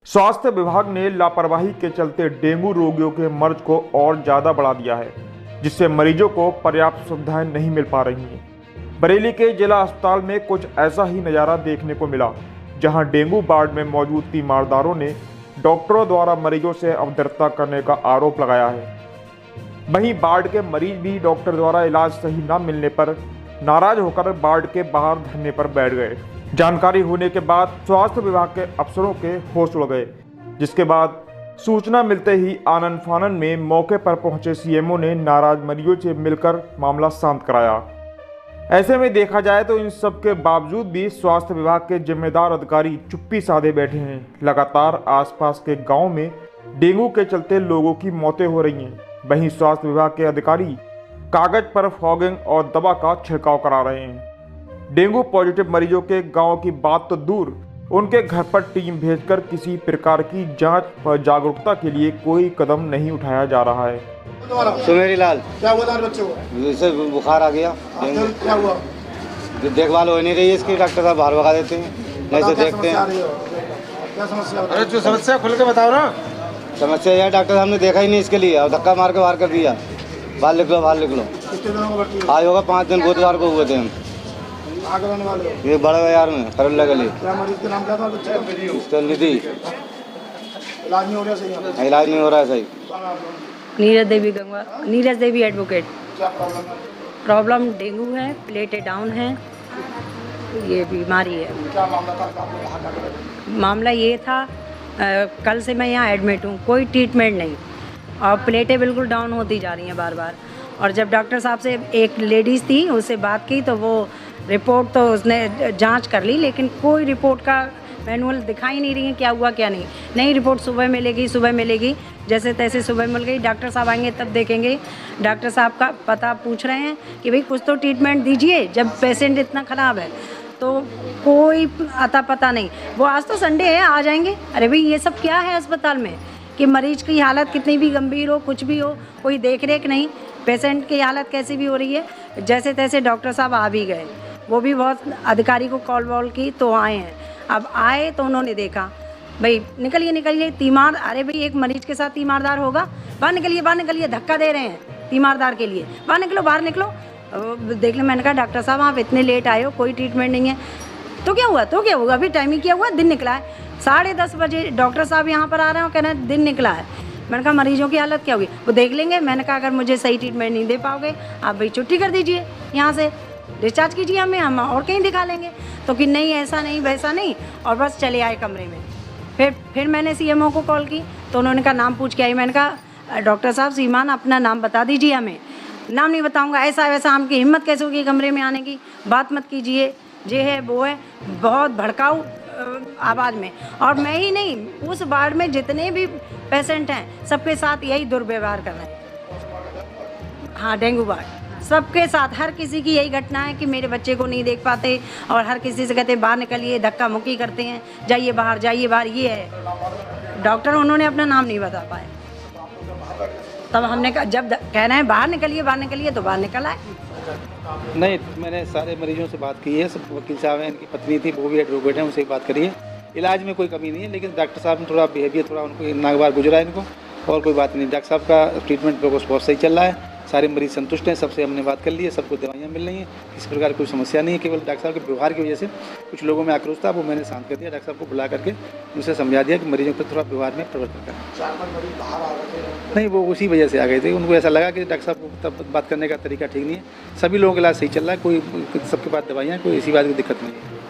स्वास्थ्य विभाग ने लापरवाही के चलते डेंगू रोगियों के मर्ज को और ज्यादा बढ़ा दिया है, जिससे मरीजों को पर्याप्त सुविधाएं नहीं मिल पा रही हैं। बरेली के जिला अस्पताल में कुछ ऐसा ही नज़ारा देखने को मिला, जहां डेंगू वार्ड में मौजूद तीमारदारों ने डॉक्टरों द्वारा मरीजों से अभद्रता करने का आरोप लगाया है। वहीं वार्ड के मरीज भी डॉक्टर द्वारा इलाज सही न मिलने पर नाराज होकर वार्ड के बाहर धरने पर बैठ गए। जानकारी होने के बाद स्वास्थ्य विभाग के अफसरों के होश उड़ गए, जिसके बाद सूचना मिलते ही आनन फानन में मौके पर पहुंचे सीएमओ ने नाराज मरीजों से मिलकर मामला शांत कराया। ऐसे में देखा जाए तो इन सब के बावजूद भी स्वास्थ्य विभाग के जिम्मेदार अधिकारी चुप्पी साधे बैठे हैं। लगातार आसपास के गाँव में डेंगू के चलते लोगों की मौतें हो रही हैं। वहीं स्वास्थ्य विभाग के अधिकारी कागज पर फॉगिंग और दवा का छिड़काव करा रहे हैं। डेंगू पॉजिटिव मरीजों के गांव की बात तो दूर, उनके घर पर टीम भेजकर किसी प्रकार की जांच और जागरूकता के लिए कोई कदम नहीं उठाया जा रहा है। सुमेरी लाल, क्या हुआ था बच्चे को? जैसे बुखार आ गया, क्या हुआ? देखभाल हो नहीं रही है इसकी, डॉक्टर साहब बाहर भगा देते हैं, नहीं तो देखते हैं। क्या समस्या? अरे जो समस्या खुल के बताओ ना। समस्या यह डॉक्टर साहब ने देखा ही नहीं इसके लिए और धक्का मार के बाहर कर दिया। बाहर लिख लो, बाहर लिख लो। कितने दिनों को भर्ती है? आज होगा 5 दिन, बुधवार को हुए थे हम। आगे रहने वाले हो? ये बड़े बाजार में खरल्ला गली। क्या मरीज के नाम क्या था बच्चे का? इसका निधि इलाज नहीं हो रहा सही है? इलाज नहीं हो रहा है सही। नीरज देवी गंगा, नीरज देवी एडवोकेट। क्या प्रॉब्लम है? प्रॉब्लम डेंगू है, प्लेटें डाउन है, ये बीमारी है। क्या मामला था? आपको कहाँ क्या करें? मामला ये था, कल से मैं यहाँ एडमिट हूँ, कोई ट्रीटमेंट नहीं और प्लेटें बिल्कुल डाउन होती जा रही हैं बार बार। और जब डॉक्टर साहब से एक लेडीज़ थी उससे बात की तो वो रिपोर्ट तो उसने जांच कर ली, लेकिन कोई रिपोर्ट का मैनुअल दिखाई नहीं रही है क्या हुआ क्या नहीं। नई रिपोर्ट सुबह मिलेगी, सुबह मिलेगी, जैसे तैसे सुबह मिल गई। डॉक्टर साहब आएंगे तब देखेंगे। डॉक्टर साहब का पता पूछ रहे हैं कि भाई कुछ तो ट्रीटमेंट दीजिए, जब पेशेंट इतना ख़राब है तो कोई अता पता नहीं। वो आज तो संडे है, आ जाएंगे। अरे भाई ये सब क्या है अस्पताल में कि मरीज की हालत कितनी भी गंभीर हो, कुछ भी हो, कोई देख रेख नहीं, पेशेंट की हालत कैसी भी हो रही है। जैसे तैसे डॉक्टर साहब आ भी गए, वो भी बहुत अधिकारी को कॉल वॉल की तो आए हैं। अब आए तो उन्होंने देखा भाई निकलिए निकलिए तीमार। अरे भाई एक मरीज के साथ तीमारदार होगा? बाहर निकलिए, बाहर निकलिए, धक्का दे रहे हैं तीमारदार के लिए, बाहर निकलो, बाहर निकलो। देख लो, मैंने कहा डॉक्टर साहब आप इतने लेट आए हो, कोई ट्रीटमेंट नहीं है। तो क्या हुआ? तो क्या हुआ? अभी टाइमिंग क्या हुआ? दिन निकला है, 10:30 बजे डॉक्टर साहब यहाँ पर आ रहे हैं और कह रहे हैं दिन निकला है। मैंने कहा मरीजों की हालत क्या होगी? वो देख लेंगे। मैंने कहा अगर मुझे सही ट्रीटमेंट नहीं दे पाओगे आप भाई छुट्टी कर दीजिए, यहाँ से डिस्चार्ज कीजिए हमें, हम और कहीं दिखा लेंगे। तो कि नहीं ऐसा नहीं वैसा नहीं, और बस चले आए कमरे में। फिर मैंने सीएमओ को कॉल की तो उन्होंने कहा नाम पूछ के आई। मैंने कहा डॉक्टर साहब सीमान अपना नाम बता दीजिए हमें। नाम नहीं बताऊंगा, ऐसा वैसा, हमकी हिम्मत कैसे होगी कमरे में आने की, बात मत कीजिए, ये है वो है, बहुत भड़काऊ आवाज़ में। और मैं ही नहीं, उस वार्ड में जितने भी पेशेंट हैं सबके साथ यही दुर्व्यवहार कर रहे हैं। हाँ, डेंगू वार्ड सबके साथ, हर किसी की यही घटना है कि मेरे बच्चे को नहीं देख पाते और हर किसी से कहते बाहर निकलिए, धक्का मुक्की करते हैं, जाइए बाहर जाइए बाहर। ये है डॉक्टर, उन्होंने अपना नाम नहीं बता पाए। तब हमने कहा जब कह रहे हैं बाहर निकलिए तो बाहर निकल आए। नहीं, मैंने सारे मरीजों से बात की है, सब वकील साहब हैं, इनकी पत्नी थी वो भी एडवोकेट हैं, उनसे बात करिए। इलाज में कोई कमी नहीं है, लेकिन डॉक्टर साहब ने थोड़ा बिहेवियर थोड़ा उनको नागवार गुजरा है इनको, और कोई बात नहीं। डॉक्टर साहब का ट्रीटमेंट बहुत सही चल रहा है, सारे मरीज संतुष्ट हैं, सबसे हमने बात कर ली है, सबको दवाइयाँ मिल रही हैं, किसी प्रकार कोई समस्या नहीं है। केवल डॉक्टर साहब के व्यवहार की वजह से कुछ लोगों में आक्रोश था, वो मैंने शांत कर दिया। डॉक्टर साहब को बुला करके उनसे समझा दिया कि मरीजों पर थोड़ा व्यवहार में परिवर्तन करें। 4-5 मरीज बाहर आ गए थे? नहीं, वो उसी वजह से आ गए थे, उनको ऐसा लगा कि डॉक्टर साहब को तब बात करने का तरीका ठीक नहीं है। सभी लोगों का इलाज सही चल रहा है, कोई सबके पास दवाइयाँ, कोई इसी बात की दिक्कत नहीं है।